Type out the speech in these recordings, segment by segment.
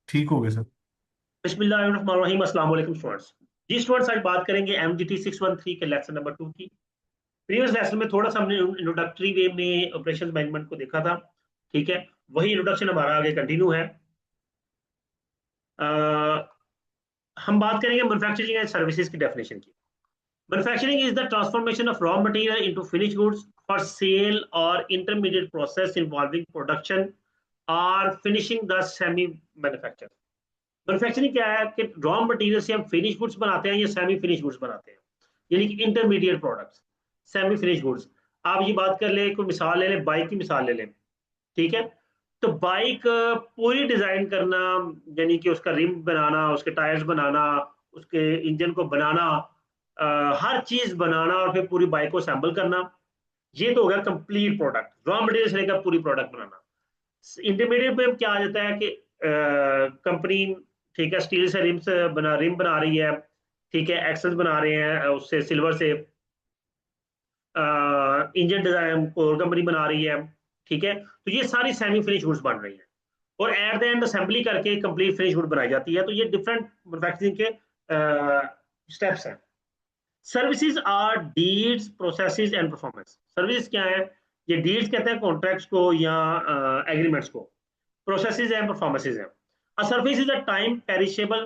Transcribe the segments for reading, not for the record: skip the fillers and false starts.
ठीक हो गए सर। बिस्मिल्लाहिर्रहमानिर्रहीम, अस्सलाम वालेकुम स्टूडेंट्स। जी स्टूडेंट्स, आज बात करेंगे MGT 613 के लेसन नंबर 2 की। प्रीवियस लेसन में थोड़ा सा हमने इंट्रोडक्टरी वे में ऑपरेशन मैनेजमेंट को देखा था। ठीक है, वही इंट्रोडक्शन हमारा आगे कंटिन्यू है। अ, हम बात करेंगे मैन्युफैक्चरिंग एंड सर्विसेज की डेफिनेशन की। Manufacturing is the transformation of raw material into finish goods for sale और इंटरमीडिएट प्रोसेस इन्वॉल्विंग प्रोडक्शन और finishing the semi manufacture. Manufacturing क्या है कि रॉ मटेरियल से हम फिनिश गुड्स बनाते हैं या सेमी फिनिश गुड्स बनाते हैं, यानी कि intermediate products, semi finish goods. आप ये बात कर ले, कोई मिसाल ले लें, बाइक की मिसाल ले लें। ठीक है, तो बाइक पूरी डिजाइन करना, यानी कि उसका रिम बनाना, उसके टायर्स बनाना, उसके इंजन को बनाना, हर चीज बनाना और फिर पूरी बाइक को असेंबल करना, ये तो हो गया कंप्लीट प्रोडक्ट, रॉ मटेरियल से लेकर पूरी प्रोडक्ट बनाना। इंटरमीडिएट में क्या आ जाता है कि कंपनी, ठीक है, स्टील से रिम बना रही है। ठीक है, एक्सेस बना रहे हैं उससे सिल्वर से। इंजन डिजाइन और कंपनी बना रही है। ठीक है, तो ये सारी सेमी फिनिश गुड्स बन रही है और एट द एंड असेंबली करके कंप्लीट फिनिश गुड बनाई जाती है। तो ये डिफरेंट मैन्युफैक्चरिंग के स्टेप्स हैं। Services are deeds, processes and performance. Service क्या है? ये डीड्स कहते हैं कॉन्ट्रैक्ट्स को या एग्रीमेंट्स को। प्रोसेसेस एंड परफॉर्मेंसेस हैं। A service is a time perishable,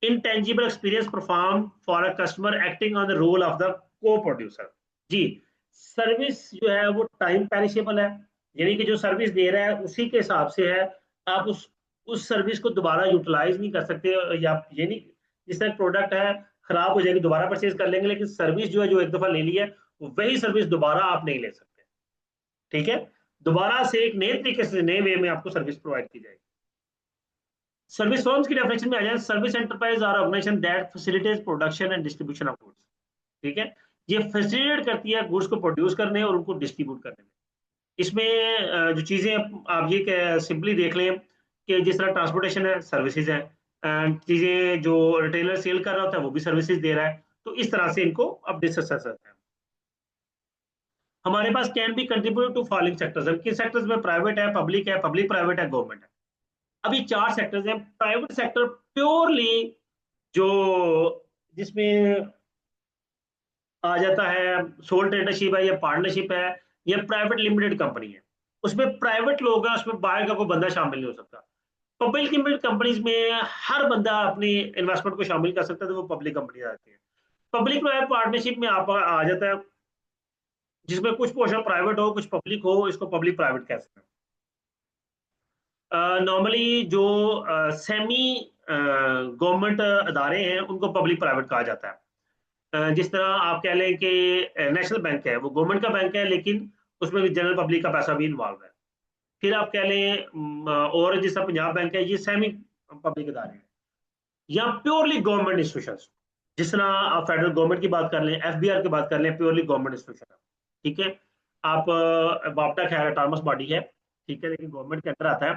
intangible experience performed for a customer acting on the role of the co-producer। जी, सर्विस जो है वो टाइम पेरिशेबल है, यानी कि जो सर्विस दे रहा है उसी के हिसाब से है। आप उस सर्विस को दोबारा यूटिलाइज नहीं कर सकते, या ये नहीं, जिस तरह प्रोडक्ट है खराब हो जाएगी दोबारा परचेज कर लेंगे, लेकिन सर्विस जो है जो एक दफा ले ली है वही सर्विस दोबारा आप नहीं ले सकते। ठीक है, दोबारा से एक नए तरीके से नए वे में आपको सर्विस प्रोवाइड की जाएगी। सर्विस फर्म्स की डेफिनेशन में आ जाए, service enterprise or organisation that facilitates production and distribution of goods. ठीक है, ये फैसिलिटेट करती है गुड्स को प्रोड्यूस करने और उनको डिस्ट्रीब्यूट करने में। इसमें जो चीजें आप ये सिंपली देख लें कि जिस तरह ट्रांसपोर्टेशन है, सर्विसेज है, चीजें जो रिटेलर सेल कर रहा होता है वो भी सर्विसेज दे रहा है। तो इस तरह से इनको अब डिस्कस कर सकते हैं। हमारे पास can be contribute to following sectors. किन सेक्टर्स में? प्राइवेट है, पब्लिक प्राइवेट है, गवर्नमेंट है। अभी चार सेक्टर्स हैं। प्राइवेट सेक्टर प्योरली जो जिसमें आ जाता है, सोल ट्रेडरशिप है या पार्टनरशिप है या प्राइवेट लिमिटेड कंपनी है। उसमें प्राइवेट लोग हैं, उसमें बाहर का कोई बंदा शामिल नहीं हो सकता। पब्लिक लिमिटेड कंपनीज में हर बंदा अपनी इन्वेस्टमेंट को शामिल कर सकता है, तो वो पब्लिक कंपनी आती है। पब्लिक प्राइवेट पार्टनरशिप में आप आ जाता है जिसमें कुछ पोर्शन प्राइवेट हो कुछ पब्लिक हो, इसको पब्लिक प्राइवेट कह सकते हैं। नॉर्मली जो सेमी गवर्नमेंट अदारे हैं उनको पब्लिक प्राइवेट कहा जाता है। जिस तरह आप कह लें कि नेशनल बैंक है, वो गवर्नमेंट का बैंक है लेकिन उसमें भी जनरल पब्लिक का पैसा भी इन्वॉल्व है। फिर आप कह लें और जिस तरह पंजाब बैंक है, ये सेमी पब्लिक अदारे हैं। या प्योरली गवर्नमेंट इंस्टीट्यूशन, जिस तरह आप फेडरल गवर्नमेंट की बात कर लें, FBR की बात कर लें, प्योरली गवर्नमेंट इंस्टीट्यूशन है। ठीक है, आप बापटा खैर ऑटोनमस बॉडी है, ठीक है, लेकिन गवर्नमेंट के अंदर आता है।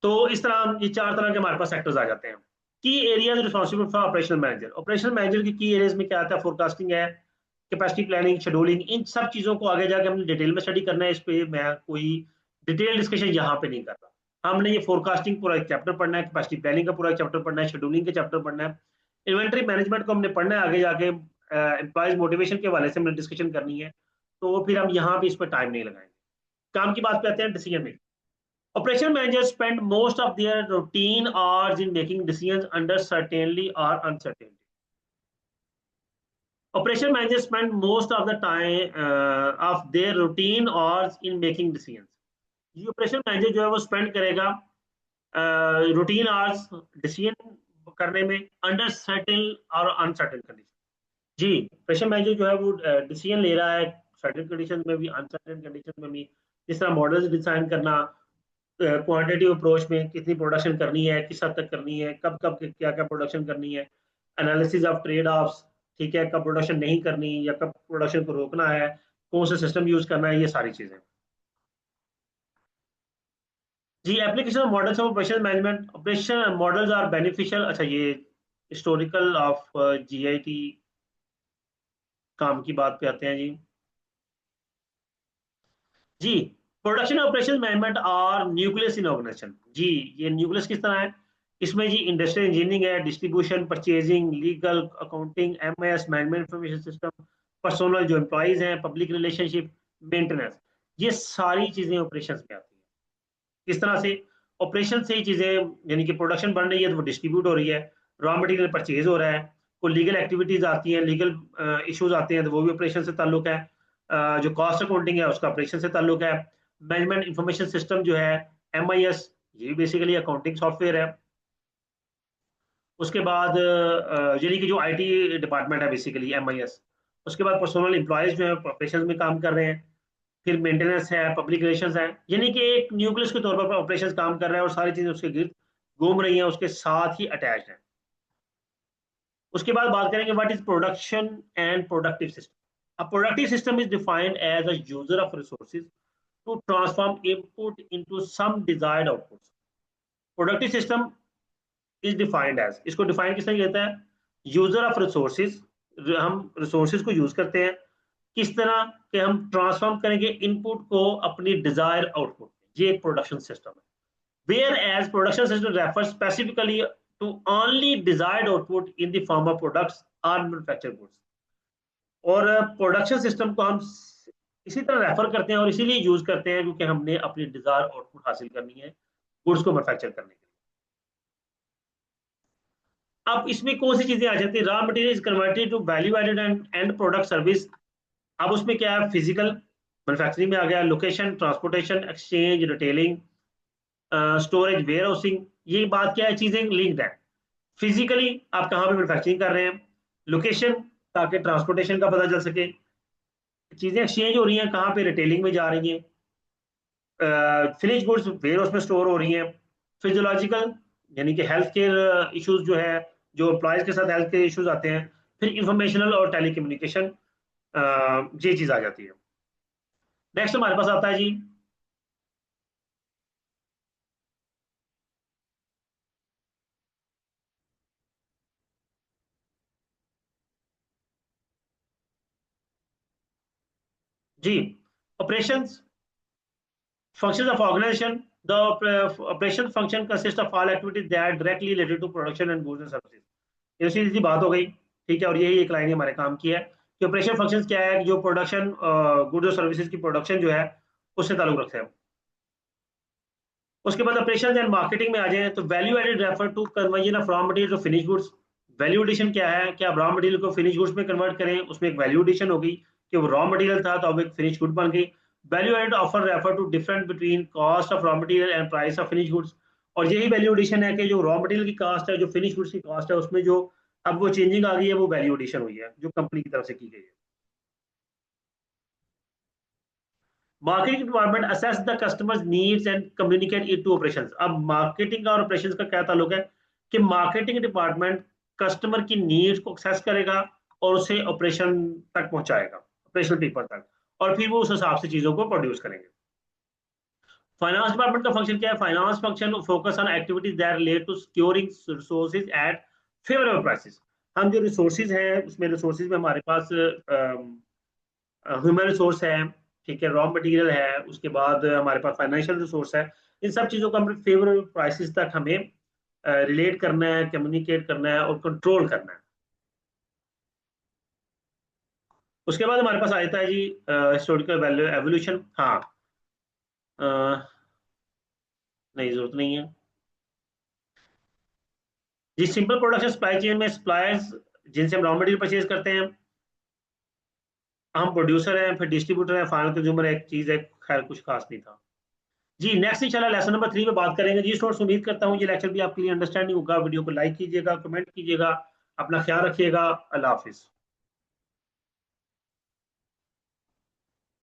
तो इस तरह ये चार तरह के हमारे पास सेक्टर्स आ जाते हैं। की areas responsible for operational manager. Operational manager की एरियाज में क्या आता है? फोरकास्टिंग है, कैपेसिटी प्लानिंग, शेड्यूलिंग। इन सब चीजों को आगे जाके हमने डिटेल में स्टडी करना है। इस पे मैं कोई डिटेल डिस्कशन यहाँ पे नहीं कर रहा। हमने ये फोरकास्टिंग पूरा एक चैप्टर पढ़ना है, कैपेसिटी प्लानिंग का पूरा एक चैप्टर पढ़ना है, शेड्यूलिंग के चैप्टर पढ़ना है, इन्वेंटरी मैनेजमेंट को हमने पढ़ना है आगे जाके, एम्प्लॉयज मोटिवेशन के हवाले से हमने डिस्कशन करनी है। तो फिर हम यहाँ भी इस पर टाइम नहीं लगाएंगे। काम की बात पे आते हैं, decision making. Operation managers spend most of their routine hours in making decisions under certainty or uncertainty. Operation managers spend most of the time of their routine hours in making decisions. ये operation manager जो है वो spend करेगा routine hours decision करने में, under certain और uncertain condition. जी, operation manager जो है वो डिसीजन ले रहा है सर्टेन कंडीशन में भी, अनसर्टेन कंडीशन में भी। जिस तरह मॉडल्स डिजाइन करना, क्वांटिटेटिव अप्रोच में कितनी प्रोडक्शन करनी है, किस हद तक करनी है, कब कब क्या क्या प्रोडक्शन करनी है, एनालिसिस ऑफ ट्रेड ऑफ्स, ठीक है, कब प्रोडक्शन नहीं करनी या कब प्रोडक्शन को रोकना है, कौन सा सिस्टम यूज करना है, ये सारी चीजें। जी, application models of operation management. Operation models are beneficial. अच्छा, ये हिस्टोरिकल ऑफ GIT काम की बात पे आते हैं जी। जी, प्रोडक्शन ऑपरेशन मैनेजमेंट और न्यूक्लियस इन ऑर्गेनाइजेशन। जी, ये न्यूक्लियस किस तरह है? इसमें जी इंडस्ट्रियल इंजीनियरिंग है, distribution, purchasing, legal, accounting, MS management information system, personal जो एम्प्लॉइज हैं, पब्लिक रिलेशनशिप, मेंटेनेंस, ये सारी चीजें ऑपरेशन में आती हैं। किस तरह से? ऑपरेशन से ही चीजें, यानी कि प्रोडक्शन बन रही है तो वो डिस्ट्रीब्यूट हो रही है, रॉ मटेरियल परचेज हो रहा है, कोई लीगल एक्टिविटीज आती हैं, लीगल इश्यूज आते हैं तो वो भी ऑपरेशन से ताल्लुक है, जो कॉस्ट अकाउंटिंग है उसका ऑपरेशन से ताल्लुक है, मैनेजमेंट इंफॉर्मेशन सिस्टम जो है एमआईएस, ये बेसिकली अकाउंटिंग सॉफ्टवेयर है। उसके बाद यानी कि जो आईटी डिपार्टमेंट है बेसिकली एमआईएस। उसके बाद पर्सनल एम्प्लॉयज जो है ऑपरेशन में काम कर रहे हैं, फिर मेंटेनेंस है, पब्लिक रिलेशंस है, यानी कि एक न्यूक्लियस के तौर पर ऑपरेशंस काम कर रहा है और सारी चीजें उसके गिर्द घूम रही हैं, उसके साथ ही अटैच है। उसके बाद बात करेंगे what is production and productive system. A productive system is defined as a user of resources to transform input into some desired output. Productive system is defined as, इसको डिफाइन किसने कहता है? User of resources. हम resources को use करते हैं किस तरह कि हम ट्रांसफॉर्म करेंगे इनपुट को अपनी डिजायर आउटपुट में, ये एक प्रोडक्शन सिस्टम है। Whereas production system refer specifically to only desired output in the form of products or manufactured goods. और प्रोडक्शन सिस्टम को हम इसी तरह रेफर करते हैं और इसीलिए यूज करते हैं क्योंकि हमने अपनी डिजायर आउटपुट हासिल करनी है गुड्स को मैन्युफैक्चर करने के लिए। अब इसमें कौन सी चीजें आ जाती है? Raw material is converted to value added and end product service. अब उसमें क्या है? फिजिकल मैन्युफैक्चरिंग में आ गया, location, transportation, exchange, retailing, storage, warehousing. ये बात क्या है? चीजें लिंक्ड है। फिजिकली आप कहाँ पे मैन्युफैक्चरिंग कर रहे हैं, लोकेशन ताकि ट्रांसपोर्टेशन का पता चल सके, चीजें एक्सचेंज हो रही हैं कहाँ पे? रिटेलिंग में जा रही हैं, फिनिश गुड्स वेयर हाउस में स्टोर हो रही हैं। फिजियोलॉजिकल यानी कि हेल्थ केयर इश्यूज जो है, जो एम्प्लॉयज के साथ हेल्थ केयर इश्यूज आते हैं। फिर इंफॉर्मेशनल और टेलीकम्युनिकेशन, ये चीज आ जाती है। नेक्स्ट हमारे पास आता है जी, जी operations functions of organization. The operation function consists of all activities that are directly related to production and goods and services. ये सीधी सी बात हो गई, ठीक है। और यही एक लाइन ही हमारे काम की है कि ऑपरेशन फंक्शंस क्या है? जो प्रोडक्शन गुड्स और सर्विसेज की प्रोडक्शन जो है उससे ताल्लुक रखते हैं। उसके बाद ऑपरेशन एंड मार्केटिंग में आ जाए तो value added refer to conversion of raw material to finish goods. Value addition क्या है? कि आप रॉ मटेरियल को फिनिश गुड्स में कन्वर्ट करें, उसमें एक वैल्यू एडिशन होगी कि वो रॉ मटेरियल था तो अब एक फिनिश गुड बन गई। Value added offer refer to difference between cost of raw material and price of finish goods. और यही वैल्यू एडिशन है कि जो रॉ मटेरियल की कॉस्ट है, जो फिनिश गुड्स की कॉस्ट है, उसमें जो अब वो चेंजिंग आ गई है वो वैल्यू एडिशन हुई है जो कंपनी की तरफ से की गई है। Marketing department assess the customers needs and communicate it to operations. अब मार्केटिंग और ऑपरेशंस का क्या ताल्लुक है? कि मार्केटिंग डिपार्टमेंट कस्टमर की नीड्स को एक्सेस करेगा और उसे ऑपरेशन तक पहुंचाएगा, ऑपरेशनल पीपल तक, और फिर वो उस हिसाब से चीजों को प्रोड्यूस करेंगे। फाइनेंस डिपार्टमेंट का फंक्शन क्या है? Finance function focus on activities that relate to securing resources at favourable prices. हम जो रिसोर्सेज हैं उसमें रिसोर्सेज में हमारे पास ह्यूमन रिसोर्स है, ठीक है, रॉ मटेरियल है, उसके बाद हमारे पास फाइनेंशियल रिसोर्स है। इन सब चीज़ों को हमें फेवरेबल प्राइसेस तक हमें रिलेट करना है, कम्युनिकेट करना है और कंट्रोल करना है। उसके बाद हमारे पास आता है जी हिस्टोरिकल वैल्यू एवोल्यूशन। हाँ, अ, नहीं जरूरत नहीं है जी। सिंपल प्रोडक्शन सप्लाई चेन में सप्लायर्स जिनसे हम रॉ मटेरियल परचेज करते हैं, हम प्रोड्यूसर हैं, फिर डिस्ट्रीब्यूटर हैं, फाइनल कंज्यूमर एक चीज है, खैर कुछ खास नहीं था जी। नेक्स्ट इंशाल्लाह लेसन नंबर 3 में बात करेंगे जी। स्टूडेंट्स, उम्मीद करता हूँ ये लेक्चर भी आपके लिए अंडरस्टैंडिंग होगा। वीडियो को लाइक कीजिएगा, कमेंट कीजिएगा, अपना ख्याल रखिएगा। अल्लाह हाफिज।